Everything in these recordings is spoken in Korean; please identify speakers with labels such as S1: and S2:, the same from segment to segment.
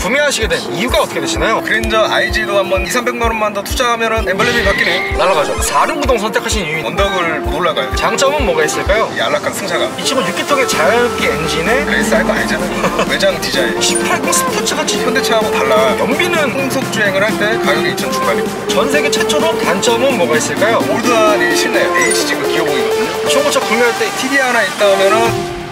S1: 구매하시게 된 이유가 어떻게 되시나요?
S2: 그랜저 IG도 한번 200~300만원만 더 투자하면은 엠블렘이 바뀌네.
S1: 날아가죠. 4륜구동 선택하신 이유,
S2: 언덕을 못 올라가요.
S1: 장점은 뭐가 있을까요?
S2: 이 안락한 승차감.
S1: 이 친구 6기통의 자연기 엔진에
S2: 레이스 할 거 아니잖아요. 외장 디자인
S1: 180 스포츠같이
S2: 현대차하고 달라.
S1: 연비는
S2: 풍속 주행을 할 때 가격이 2천 중반이고,
S1: 전세계 최초로. 단점은 뭐가 있을까요?
S2: 올드한이 실내요. HG가 기어봉이거든요.
S1: 중고차 구매할 때
S2: TD 하나 있다 하면은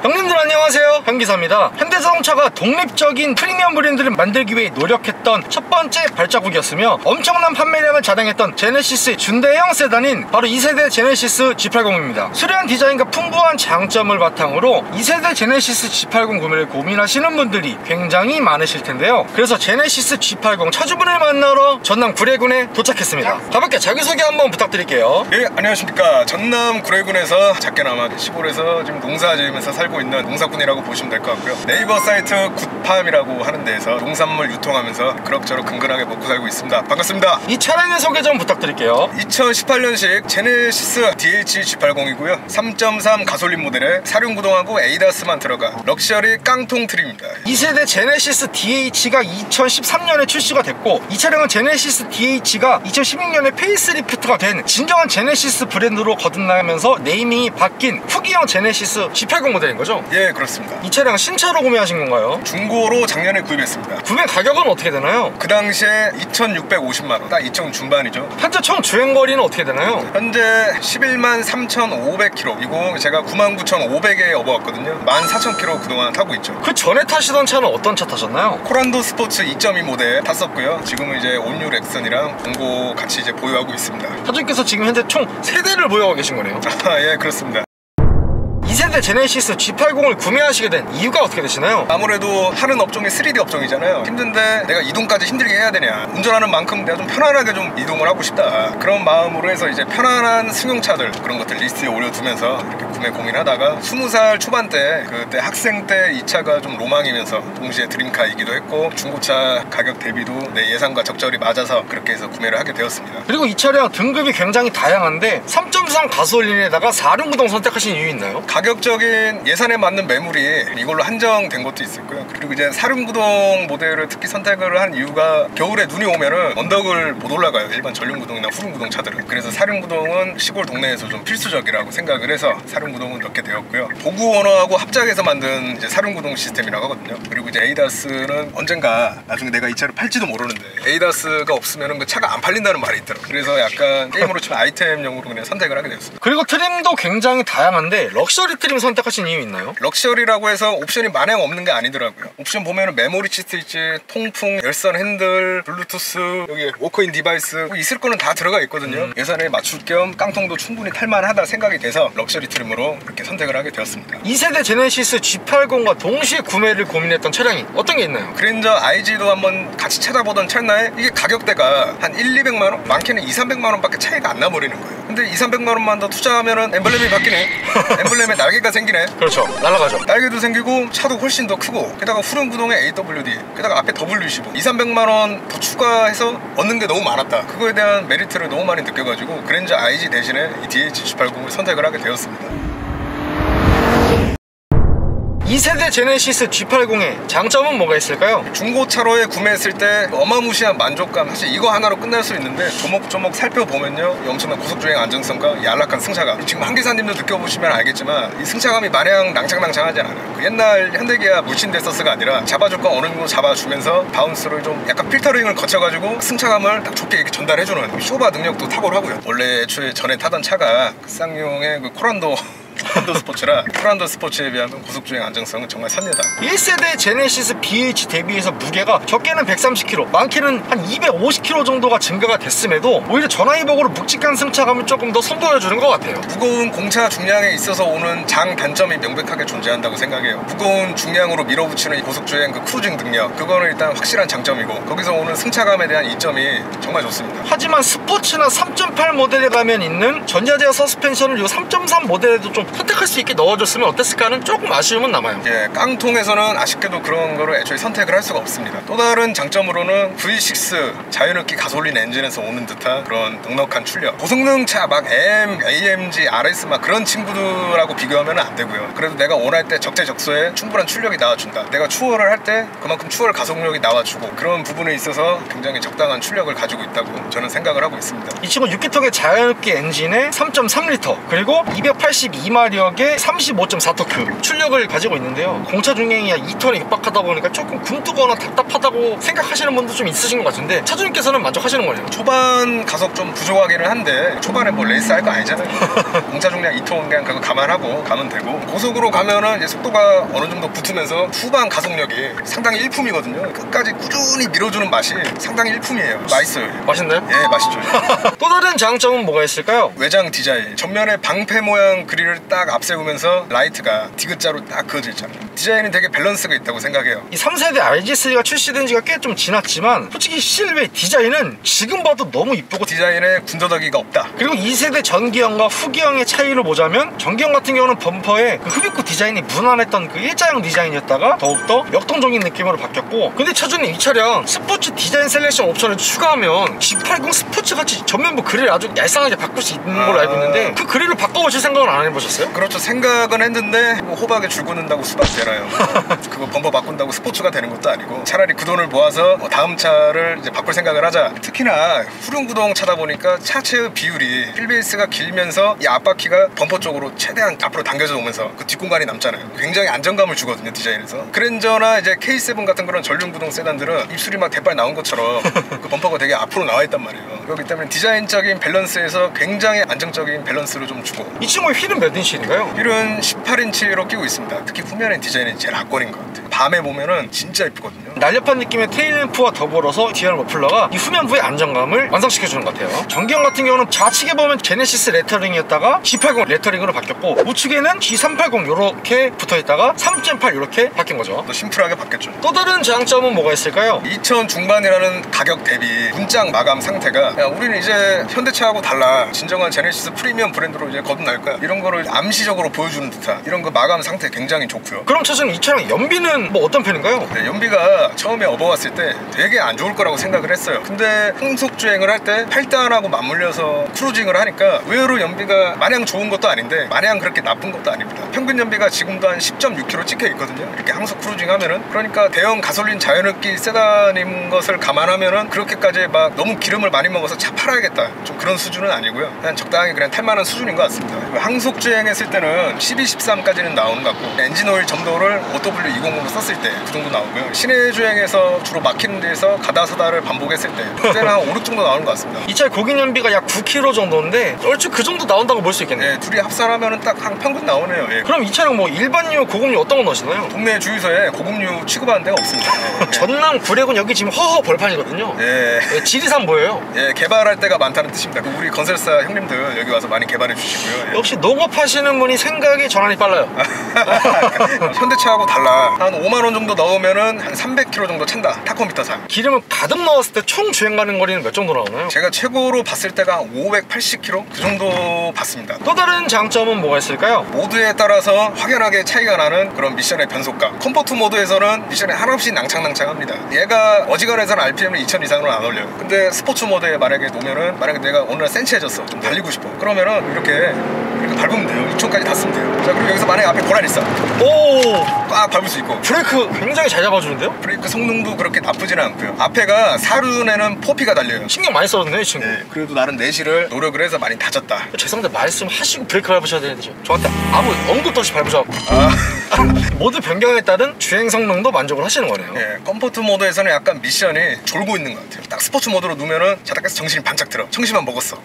S1: 형님들 안녕하세요, 현기사입니다. 현대자동차가 독립적인 프리미엄 브랜드를 만들기 위해 노력했던 첫 번째 발자국이었으며 엄청난 판매량을 자랑했던 제네시스의 준대형 세단인 바로 2세대 제네시스 G80입니다. 수려한 디자인과 풍부한 장점을 바탕으로 2세대 제네시스 G80 구매를 고민하시는 분들이 굉장히 많으실 텐데요. 그래서 제네시스 G80 차주분을 만나러 전남 구례군에 도착했습니다. 가볍게 자기소개 한번 부탁드릴게요.
S2: 예, 안녕하십니까. 전남 구례군에서 작게나마 시골에서 지금 농사 지으면서 살고 있는 농사꾼이라고 보시면 될 것 같고요. 네이버 사이트 굿팜이라고 하는 데에서 농산물 유통하면서 그럭저럭 근근하게 먹고 살고 있습니다. 반갑습니다.
S1: 이 차량의 소개 좀 부탁드릴게요.
S2: 2018년식 제네시스 DH G80이고요 3.3 가솔린 모델에 4륜구동하고 에이다스만 들어가 럭셔리 깡통 트림입니다.
S1: 2세대 제네시스 DH가 2013년에 출시가 됐고, 이 차량은 제네시스 DH가 2016년에 페이스리프트가 된 진정한 제네시스 브랜드로 거듭나면서 네이밍이 바뀐 후기형 제네시스 G80 모델인 거죠?
S2: 예, 그렇습니다.
S1: 이 차량 신차로 구매하신 건가요?
S2: 중고로 작년에 구입했습니다.
S1: 구매 가격은 어떻게 되나요?
S2: 그 당시에 2,650만원, 딱 2천 중반이죠.
S1: 현재 총 주행거리는 어떻게 되나요?
S2: 현재 11만 3,500km이고 제가 99,500에 업어왔거든요. 14,000km 그동안 타고 있죠.
S1: 그 전에 타시던 차는 어떤 차 타셨나요?
S2: 코란도 스포츠 2.2 모델 탔었고요. 지금은 이제 올뉴 렉선이랑 공고 같이 이제 보유하고 있습니다.
S1: 차주님께서 지금 현재 총 3대를 보유하고 계신 거네요.
S2: 예, 그렇습니다.
S1: 2세대 제네시스 G80을 구매하시게 된 이유가 어떻게 되시나요?
S2: 아무래도 하는 업종이 3D 업종이잖아요. 힘든데 내가 이동까지 힘들게 해야 되냐, 운전하는 만큼 내가 좀 편안하게 좀 이동을 하고 싶다, 그런 마음으로 해서 이제 편안한 승용차들 그런 것들 리스트에 올려두면서 이렇게 구매 고민하다가 20살 초반때, 그때 학생 때 이 차가 좀 로망이면서 동시에 드림카이기도 했고 중고차 가격 대비도 내 예상과 적절히 맞아서 그렇게 해서 구매를 하게 되었습니다.
S1: 그리고 이 차량 등급이 굉장히 다양한데 3.3 가솔린에다가 4륜구동 선택하신 이유 있나요?
S2: 가격적인 예산에 맞는 매물이 이걸로 한정된 것도 있을 거예요. 그리고 이제 4륜구동 모델을 특히 선택을 한 이유가 겨울에 눈이 오면은 언덕을 못 올라가요, 일반 전륜구동이나 후륜구동 차들은. 그래서 4륜구동은 시골 동네에서 좀 필수적이라고 생각을 해서 4륜구동을 넣게 되었고요. 보구 오너하고 합작해서 만든 이제 4륜구동 시스템이라고 하거든요. 그리고 이제 에이다스는 언젠가 나중에 내가 이 차를 팔지도 모르는데 에이다스가 없으면은 그 차가 안 팔린다는 말이 있더라고요. 그래서 약간 게임으로 치면 아이템용으로 그냥 선택을 하게 되었습니다.
S1: 그리고 트림도 굉장히 다양한데 럭셔리 트림 선택하신 이유 있나요?
S2: 럭셔리라고 해서 옵션이 마냥 없는 게 아니더라고요. 옵션 보면은 메모리 치트 있지, 통풍, 열선 핸들, 블루투스, 여기 워크인 디바이스 뭐 있을 거는 다 들어가 있거든요. 예산에 맞출 겸 깡통도 충분히 탈만하다 생각이 돼서 럭셔리 트림으로 이렇게 선택을 하게 되었습니다.
S1: 2세대 제네시스 G80과 동시에 구매를 고민했던 차량이 어떤 게 있나요?
S2: 그랜저 IG도 한번 같이 찾아보던 찰나에 이게 가격대가 한 1~200만원? 많게는 200~300만원 밖에 차이가 안 나버리는 거예요. 근데 200~300만원만 더 투자하면은 엠블렘이 바뀌네. 엠블렘에 날개가 생기네.
S1: 그렇죠, 날아가죠.
S2: 날개도 생기고 차도 훨씬 더 크고, 게다가 후륜구동에 AWD, 게다가 앞에 W15, 200~300만원 더 추가해서 얻는 게 너무 많았다. 그거에 대한 메리트를 너무 많이 느껴가지고 그랜저 IG 대신에 이 DH G80을 선택을 하게 되었습니다.
S1: 2세대 제네시스 G80의 장점은 뭐가 있을까요?
S2: 중고차로에 구매했을 때 어마무시한 만족감, 사실 이거 하나로 끝날 수 있는데 조목조목 살펴보면요, 이 엄청난 고속주행 안정성과 이 안락한 승차감, 지금 한기사님도 느껴보시면 알겠지만 이 승차감이 마냥 낭창낭창하지 않아요. 그 옛날 현대기아 물씬데서스가 아니라 잡아줄 거 어느 정도 잡아주면서 바운스를 좀 약간 필터링을 거쳐가지고 승차감을 딱 좋게 이렇게 전달해주는 쇼바 능력도 탁월하고요. 원래 애초에 전에 타던 차가 쌍용의 그 코란도 투란도 스포츠라 투란도 스포츠에 비하면 고속주행 안정성은 정말 선녀다.
S1: 1세대 제네시스 BH 대비해서 무게가 적게는 130kg, 많게는 한 250kg 정도가 증가가 됐음에도 오히려 전화위복으로 묵직한 승차감을 조금 더 선보여주는 것 같아요.
S2: 무거운 공차 중량에 있어서 오는 장단점이 명백하게 존재한다고 생각해요. 무거운 중량으로 밀어붙이는 이 고속주행 그 크루징 능력, 그거는 일단 확실한 장점이고 거기서 오는 승차감에 대한 이점이 정말 좋습니다.
S1: 하지만 스포츠나 3.8 모델에 가면 있는 전자제어 서스펜션을 이 3.3 모델에도 좀 선택할 수 있게 넣어줬으면 어땠을까는 조금 아쉬움은 남아요.
S2: 예, 깡통에서는 아쉽게도 그런 거를 애초에 선택을 할 수가 없습니다. 또 다른 장점으로는 V6 자유느끼 가솔린 엔진에서 오는 듯한 그런 넉넉한 출력, 고성능차 막 M, AMG, RS 막 그런 친구들하고 비교하면 안 되고요. 그래도 내가 원할 때 적재적소에 충분한 출력이 나와준다. 내가 추월을 할 때 그만큼 추월 가속력이 나와주고 그런 부분에 있어서 굉장히 적당한 출력을 가지고 있다고 저는 생각을 하고 있습니다.
S1: 이 친구 6기통의 자연흡기 엔진에 3.3L 그리고 282마력의 35.4토크 출력을 가지고 있는데요. 공차 중량이 2톤에 육박하다 보니까 조금 굼뜨거나 답답하다고 생각하시는 분도 좀 있으신 것 같은데 차주님께서는 만족하시는 거예요.
S2: 초반 가속 좀 부족하기는 한데 초반에 뭐 레이스 할 거 아니잖아요. 공차 중량 2톤 그냥 그거 감안하고 가면 되고, 고속으로 가면은 이제 속도가 어느 정도 붙으면서 후반 가속력이 상당히 일품이거든요. 끝까지 꾸준히 밀어주는 맛이 상당히 일품이에요. 맛있어요.
S1: 맛있나요?
S2: 예, 맛있죠.
S1: 또 다른 장점은 뭐가 있을까요?
S2: 외장 디자인, 전면에 방패 모양 그릴을 딱 앞세우면서 라이트가 디귿자로 딱 그어져 있잖아요. 디자인이 되게 밸런스가 있다고 생각해요.
S1: 이 3세대 RG3가 출시된 지가 꽤 좀 지났지만 솔직히 실외 디자인은 지금 봐도 너무 이쁘고,
S2: 디자인에 군더더기가 없다.
S1: 그리고 2세대 전기형과 후기형의 차이를 보자면 전기형 같은 경우는 범퍼에 그 흡입구 디자인이 무난했던 그 일자형 디자인이었다가 더욱더 역동적인 느낌으로 바뀌었고, 근데 차주님 이 차량 스포츠 디자인 셀렉션 옵션을 추가하면 G80 스포츠 같이 전면부 그릴을 아주 얄쌍하게 바꿀 수 있는 걸로 알고 있는데 그 그릴을 바꿔보실 생각은 안 해보셨어요?
S2: 그렇죠. 생각은 했는데 뭐 호박에 줄 긋는다고 수박 되나요? 그거 범퍼 바꾼다고 스포츠가 되는 것도 아니고 차라리 그 돈을 모아서 뭐 다음 차를 이제 바꿀 생각을 하자. 특히나 후륜구동 차다 보니까 차체의 비율이 휠베이스가 길면서 이 앞바퀴가 범퍼 쪽으로 최대한 앞으로 당겨져 오면서 그 뒷공간이 남잖아요. 굉장히 안정감을 주거든요, 디자인에서. 그랜저나 이제 K7 같은 그런 전륜구동 세단들은 입술이 막 대빨 나온 것처럼 그 범퍼가 되게 앞으로 나와 있단 말이에요. 그렇기 때문에 디자인적인 밸런스에서 굉장히 안정적인 밸런스를 좀 주고.
S1: 이 친구의 휠은 몇 인치인가요?
S2: 휠은 18인치로 끼고 있습니다. 특히 후면의 디자인이 제일 압권인 것 같아요. 밤에 보면은 진짜 이쁘거든요.
S1: 날렵한 느낌의 테일램프와 더불어서 디얼 머플러가 이 후면부의 안정감을 완성시켜주는 것 같아요. 전기형 같은 경우는 좌측에 보면 제네시스 레터링이었다가 G80 레터링으로 바뀌었고, 우측에는 G380 이렇게 붙어있다가 3.8 이렇게 바뀐 거죠.
S2: 또 심플하게 바뀌었죠.
S1: 또 다른 장점은 뭐가 있을까요?
S2: 2000 중반이라는 가격 대비 문짝 마감 상태가, 야, 우리는 이제 현대차하고 달라, 진정한 제네시스 프리미엄 브랜드로 이제 거듭날 거야, 이런 거를 암시적으로 보여주는 듯한 이런 그 마감 상태 굉장히 좋고요.
S1: 그럼 차주님 이 차량 연비는 뭐 어떤 편인가요?
S2: 네, 연비가 처음에 업어왔을 때 되게 안 좋을 거라고 생각을 했어요. 근데 풍속 주행을 할 때 8단하고 맞물려서 크루징을 하니까 의외로 연비가 마냥 좋은 것도 아닌데 마냥 그렇게 나쁜 것도 아닙니다. 평균 연비가 지금도 한 10.6km 찍혀 있거든요, 이렇게 항속 크루징 하면은. 그러니까 대형 가솔린 자연흡기 세단인 것을 감안하면은 그렇게까지 막 너무 기름을 많이 먹어서 차 팔아야겠다, 좀 그런 수준은 아니고요. 그냥 적당히 그냥 탈만한 수준인 것 같습니다. 항속 주행했을 때는 12, 13까지는 나오는 것 같고, 엔진 오일 점도를 OW200으로 썼을 때 그 정도 나오고요. 시내 주행에서 주로 막히는 데에서 가다 서다를 반복했을 때 그때는 한 5, 6 정도 나오는 것 같습니다.
S1: 이 차의 고객 연비가 약 9km 정도인데 얼추 그 정도 나온다고 볼 수 있겠네요.
S2: 네, 둘이 합산하면은 딱 한 평균 나오네요. 예.
S1: 그럼 이 차량 뭐 일반유, 고급유 어떤 거 넣으시나요?
S2: 동네 주유소에 고급류 취급하는 데가 없습니다. 예.
S1: 전남 구례군 여기 지금 허허 벌판이거든요.
S2: 예.
S1: 네, 지리산 보여요.
S2: 예, 개발할 때가 많다는 뜻입니다. 우리 건설사 형님들 여기 와서 많이 개발해 주시고요. 예.
S1: 역시 농업하시는 분이 생각이 전환이 빨라요.
S2: 현대차하고 달라. 한 5만 원 정도 넣으면은 한 300km 정도 찬다, 타코미터상.
S1: 기름을 가득 넣었을 때 총 주행 가는 거리는 몇 정도 나오나요?
S2: 제가 최고로 봤을 때가 580km 그 정도 봤습니다.
S1: 또 다른 장점은 뭐가 있을까요?
S2: 모드에 따라서 확연하게 차이가 나는 그런 미션의 변속감. 컴포트 모드에서는 미션이 한없이 낭창낭창합니다. 얘가 어지간해서는 RPM을 2000 이상으로 안 올려요. 근데 스포츠 모드에 만약에 놓으면은, 만약에 내가 오늘 센치해졌어, 좀 달리고 싶어, 그러면은 이렇게 밟으면 돼요. 2000까지 닿으면 돼요. 자, 그리고 여기서 만약에 앞에 고라니 있어,
S1: 오!
S2: 꽉 밟을 수 있고.
S1: 브레이크 굉장히 잘 잡아주는데요?
S2: 브레이크 성능도 그렇게 나쁘지는 않고요. 앞에가 사륜에는 포피가 달려요.
S1: 신경 많이 써줬네요, 이 친구.
S2: 네, 그래도 나름 내실을 노력을 해서 많이 다졌다.
S1: 죄송한데 말씀하시고 브레이크 밟으셔야 되는데 저한테 아무 언급도 없이 밟으셔갖고
S2: 아
S1: 모드 변경에 따른 주행 성능도 만족을 하시는 거네요.
S2: 예, 컴포트 모드에서는 약간 미션이 졸고 있는 것 같아요. 딱 스포츠 모드로 누면은 자다가서 정신이 반짝 들어. 청심환 먹었어.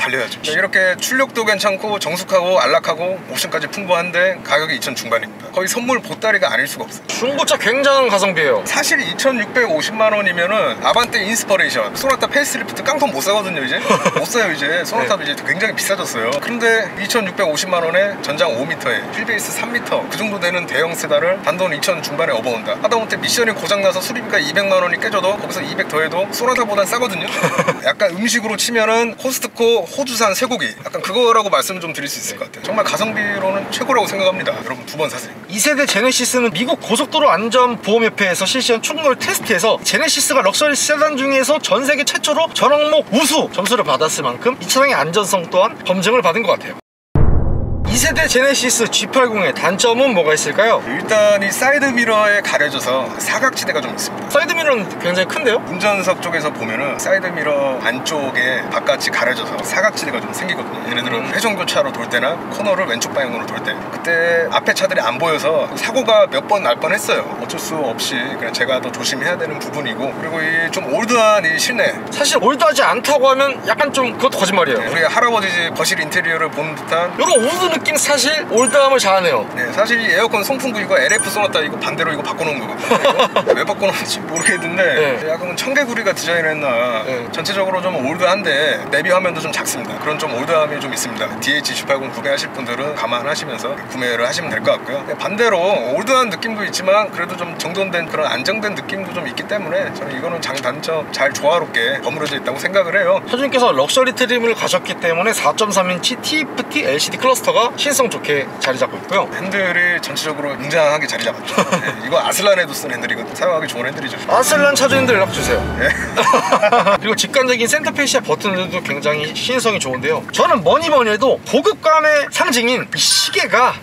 S2: 달려야죠. 이렇게 출력도 괜찮고 정숙하고 안락하고 옵션까지 풍부한데 가격이 2,000 중반입니다. 거의 선물 보따리가 아닐 수가 없어요.
S1: 중고차 굉장한 가성비예요.
S2: 사실 2,650만 원이면은 아반떼 인스퍼레이션, 소나타 페이스리프트 깡통 못 사거든요. 이제 못 사요. 이제 소나타도 이제 굉장히 비싸졌어요. 그런데 2,650만 원에 전장 5m에 휠베이스 3m 그 정도 되는 대형 세단을 단돈 2,000 중반에 업어온다. 하다못해 미션이 고장나서 수리비가 200만 원이 깨져도 거기서 200 더해도 소나타보단 싸거든요. 약간 음식으로 치면은 코스트코 호주산 쇠고기 약간 그거라고 말씀을 좀 드릴 수 있을 것 같아요. 정말 가성비로는 최고라고 생각합니다. 여러분 2번 사세요.
S1: 2세대 제네시스는 미국 고속도로 안전보험협회에서 실시한 충돌 테스트에서 제네시스가 럭셔리 세단 중에서 전세계 최초로 전 항목 우수 점수를 받았을 만큼 이 차량의 안전성 또한 검증을 받은 것 같아요. 2세대 제네시스 G80의 단점은 뭐가 있을까요?
S2: 일단 이 사이드 미러에 가려져서 사각지대가 좀 있습니다.
S1: 사이드 미러는 굉장히 큰데요?
S2: 운전석 쪽에서 보면은 사이드 미러 안쪽에 바깥이 가려져서 사각지대가 좀 생기거든요. 예를 들어 회전교차로 돌 때나 코너를 왼쪽 방향으로 돌 때 그때 앞에 차들이 안 보여서 사고가 몇 번 날 뻔했어요. 어쩔 수 없이 그냥 제가 더 조심해야 되는 부분이고, 그리고 이 좀 올드한 이 실내,
S1: 사실 올드하지 않다고 하면 약간 좀 그것도 거짓말이에요.
S2: 우리 할아버지 집 거실 인테리어를 보는 듯한
S1: 이런 올드 느낌 사실 올드함을 잘하네요.
S2: 네, 사실 이 에어컨 송풍구 이거 LF 소나타 이거 반대로 이거 바꿔놓은 거거든요. 왜 바꿔놓은지 모르겠는데 약간 청개구리가 디자인했나. 전체적으로 좀 올드한데 내비 화면도 좀 작습니다. 그런 좀 올드함이 좀 있습니다. DH G80 구매하실 분들은 감안하시면서 구매를 하시면 될 것 같고요. 반대로 올드한 느낌도 있지만 그래도 좀 정돈된 그런 안정된 느낌도 좀 있기 때문에 저는 이거는 장단점 잘 조화롭게 버무려져 있다고 생각을 해요.
S1: 차주님께서 럭셔리 트림을 가셨기 때문에 4.3인치 TFT LCD 클러스터가 신성 좋게 자리 잡고 있고요.
S2: 핸들이 전체적으로 웅장하게 자리 잡았죠. 네, 이거 아슬란에도 쓴 핸들이거든요. 사용하기 좋은 핸들이죠.
S1: 아슬란 차주님들 연락주세요.
S2: 네.
S1: 그리고 직관적인 센터페시아 버튼들도 굉장히 신성이 좋은데요. 저는 뭐니 해도 고급감의 상징인 이 시계가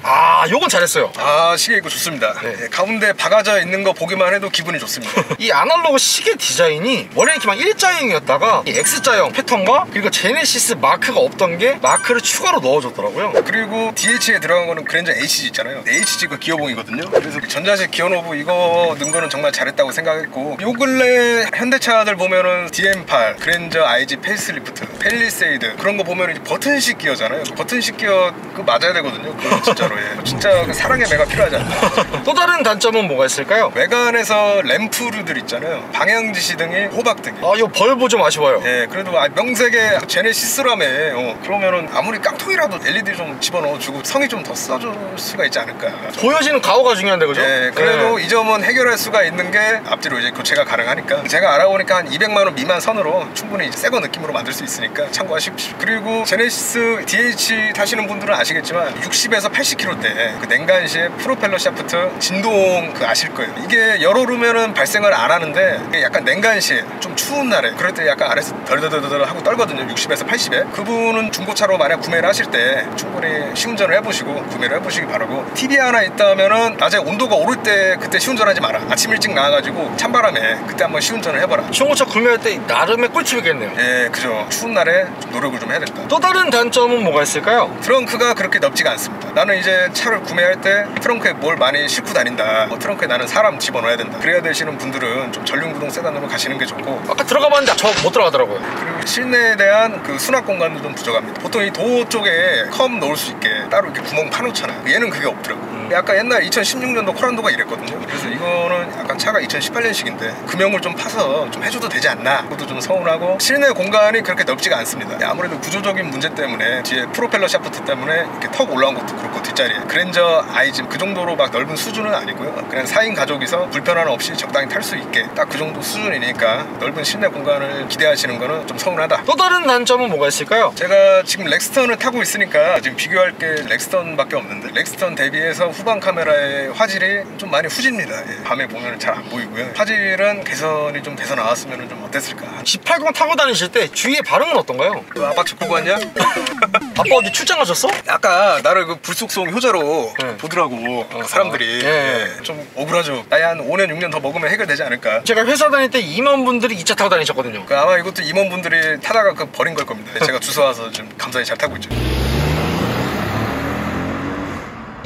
S1: 요건 잘했어요.
S2: 시계 이거 좋습니다. 네, 가운데 박아져 있는 거 보기만 해도 기분이 좋습니다.
S1: 이 아날로그 시계 디자인이 원래 이렇게 막 일자형이었다가 이 X자형 패턴과 그리고 제네시스 마크가 없던 게 마크를 추가로 넣어줬더라고요.
S2: 그리고 DH에 들어간 거는 그랜저 HG 있잖아요. HG 그 기어봉이거든요. 그래서 전자식 기어노브 이거 넣은 거는 정말 잘했다고 생각했고, 요 근래 현대차들 보면은 DM8, 그랜저 IG 페이스리프트, 펠리세이드 그런 거 보면 이제 버튼식 기어잖아요. 버튼식 기어 그거 맞아야 되거든요. 그건 진짜로. 진짜 그 사랑의 매가 필요하지 않나.
S1: 또 다른 단점은 뭐가 있을까요?
S2: 외관에서 램프류들 있잖아요. 방향지시등이 호박등이.
S1: 요 벌브 좀 아쉬워요.
S2: 그래도 명색의 제네시스라며. 그러면은 아무리 깡통이라도 LED 좀 집어넣어주고 성이 좀 더 써줄 수가 있지 않을까.
S1: 보여지는 가오가 중요한데, 그죠?
S2: 그래도 이 점은 해결할 수가 있는 게 앞뒤로 이제 교체가 가능하니까. 제가 알아보니까 한 200만 원 미만 선으로 충분히 새거 느낌으로 만들 수 있으니까 참고하십시오. 그리고 제네시스 DH 타시는 분들은 아시겠지만 60에서 80km대 그 냉간시의 프로펠러 샤프트 진동 그 아실 거예요. 이게 열오르면은 발생을 안 하는데 이게 약간 냉간시에 좀 추운 날에 그럴 때 약간 아래에서 덜덜덜덜 하고 떨거든요. 60에서 80에. 그분은 중고차로 만약 구매를 하실 때 충분히 시운전을 해보시고 구매를 해보시기 바라고, 팁이 하나 있다면은 낮에 온도가 오를 때 그때 시운전하지 마라. 아침 일찍 나와가지고 찬바람에 그때 한번 시운전을 해봐라.
S1: 중고차 구매할 때 나름의 꿀팁이겠네요.
S2: 그죠. 추운 날에 좀 노력을 좀 해야 된다.
S1: 또 다른 단점은 뭐가 있을까요?
S2: 트렁크가 그렇게 넓지가 않습니다. 나는 이제 차를 구매할 때 트렁크에 뭘 많이 싣고 다닌다. 트렁크에 나는 사람 집어넣어야 된다. 그래야 되시는 분들은 좀 전륜구동 세단으로 가시는 게 좋고,
S1: 아까 들어가봤는데 저 못 들어가더라고요.
S2: 그리고 실내에 대한 그 수납 공간도 좀 부족합니다. 보통 이 도어 쪽에 컵 넣을 수 있게 따로 이렇게 구멍 파놓잖아요. 얘는 그게 없더라고. 약간 옛날 2016년도 코란도가 이랬거든요. 그래서 이거는 약간 차가 2018년식인데 금형을 좀 파서 좀 해줘도 되지 않나, 그것도 좀 서운하고, 실내 공간이 그렇게 넓지가 않습니다. 아무래도 구조적인 문제 때문에 뒤에 프로펠러 샤프트 때문에 이렇게 턱 올라온 것도 그렇고, 뒷자리에 그랜저 IG 그 정도로 막 넓은 수준은 아니고요. 그냥 4인 가족이서 불편함 없이 적당히 탈 수 있게 딱 그 정도 수준이니까 넓은 실내 공간을 기대하시는 거는 좀 서운하다.
S1: 또 다른 단점은 뭐가 있을까요?
S2: 제가 지금 렉스턴을 타고 있으니까 지금 비교할 게 렉스턴밖에 없는데, 렉스턴 대비해서 후방 카메라의 화질이 좀 많이 후집니다. 밤에 보면 잘 안 보이고요. 화질은 개선이 좀 돼서 나왔으면 좀 어땠을까.
S1: G80 타고 다니실 때 주위의 반응은 어떤가요?
S2: 아빠 차 보고 왔냐?
S1: 아빠 어디 출장 가셨어?
S2: 아까 나를 그 불속성 효자로 보더라고 사람들이. 좀 억울하죠. 나이 한 5년 6년 더 먹으면 해결되지 않을까.
S1: 제가 회사 다닐 때 임원분들이 이 차 타고 다니셨거든요.
S2: 아마 이것도 임원분들이 타다가 버린 걸 겁니다. 제가 주워 와서 좀 감사히 잘 타고 있죠.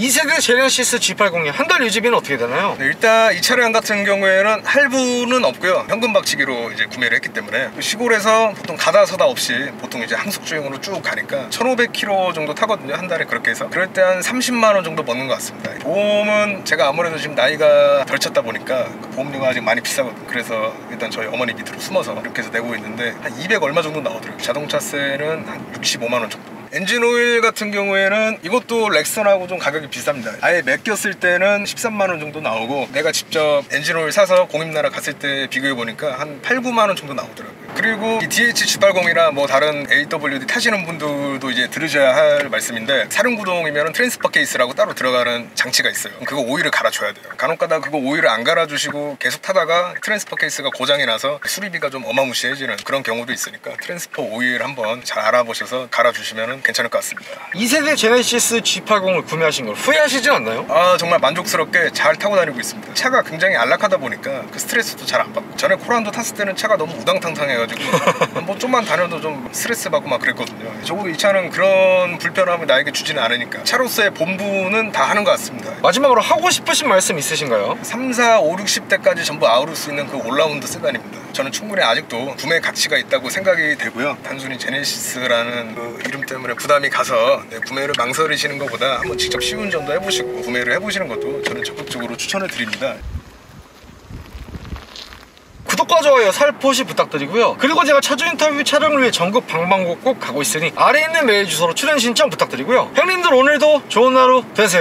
S1: 2세대 제네시스 G80의 한 달 유지비는 어떻게 되나요?
S2: 네, 일단 이 차량 같은 경우에는 할부는 없고요. 현금 박치기로 이제 구매를 했기 때문에 시골에서 보통 가다 서다 없이 보통 이제 항속 주행으로 쭉 가니까 1500km 정도 타거든요. 한 달에 그렇게 해서. 그럴 때 한 30만 원 정도 버는 것 같습니다. 보험은 제가 아무래도 지금 나이가 덜 찼다 보니까 그 보험료가 아직 많이 비싸거든요. 그래서 일단 저희 어머니 밑으로 숨어서 이렇게 해서 내고 있는데 한 200 얼마 정도 나오더라고요. 자동차세는 한 65만 원 정도. 엔진 오일 같은 경우에는 이것도 렉선하고 좀 가격이 비쌉니다. 아예 맡겼을 때는 13만 원 정도 나오고 내가 직접 엔진 오일 사서 공임나라 갔을 때 비교해 보니까 한 8, 9만 원 정도 나오더라고요. 그리고 이 DH-G80이나 뭐 다른 AWD 타시는 분들도 이제 들으셔야 할 말씀인데, 사륜구동이면 트랜스퍼 케이스라고 따로 들어가는 장치가 있어요. 그거 오일을 갈아줘야 돼요. 간혹가다 그거 오일을 안 갈아주시고 계속 타다가 트랜스퍼 케이스가 고장이 나서 수리비가 좀 어마무시해지는 그런 경우도 있으니까 트랜스퍼 오일 한번 잘 알아보셔서 갈아주시면 괜찮을 것 같습니다.
S1: 2세대 제네시스 G80을 구매하신 걸 후회하시진 않나요?
S2: 아, 정말 만족스럽게 잘 타고 다니고 있습니다. 차가 굉장히 안락하다 보니까 그 스트레스도 잘 안 받고, 전에 코란도 탔을 때는 차가 너무 우당탕탕해가지고 뭐 좀만 다녀도 좀 스트레스 받고 막 그랬거든요. 적어도 이 차는 그런 불편함을 나에게 주지는 않으니까 차로서의 본분은 다 하는 것 같습니다.
S1: 마지막으로 하고 싶으신 말씀 있으신가요?
S2: 3, 4, 5, 60대까지 전부 아우를 수 있는 그 올라운드 세단입니다. 저는 충분히 아직도 구매 가치가 있다고 생각이 되고요. 단순히 제네시스라는 그 이름 때문에 부담이 가서 구매를 망설이시는 것보다 한번 직접 시운전도 해보시고 구매를 해보시는 것도 저는 적극적으로 추천을 드립니다.
S1: 구독과 좋아요 살포시 부탁드리고요. 그리고 제가 차주 인터뷰 촬영을 위해 전국 방방곡곡 가고 있으니 아래에 있는 메일 주소로 출연 신청 부탁드리고요. 형님들 오늘도 좋은 하루 되세요.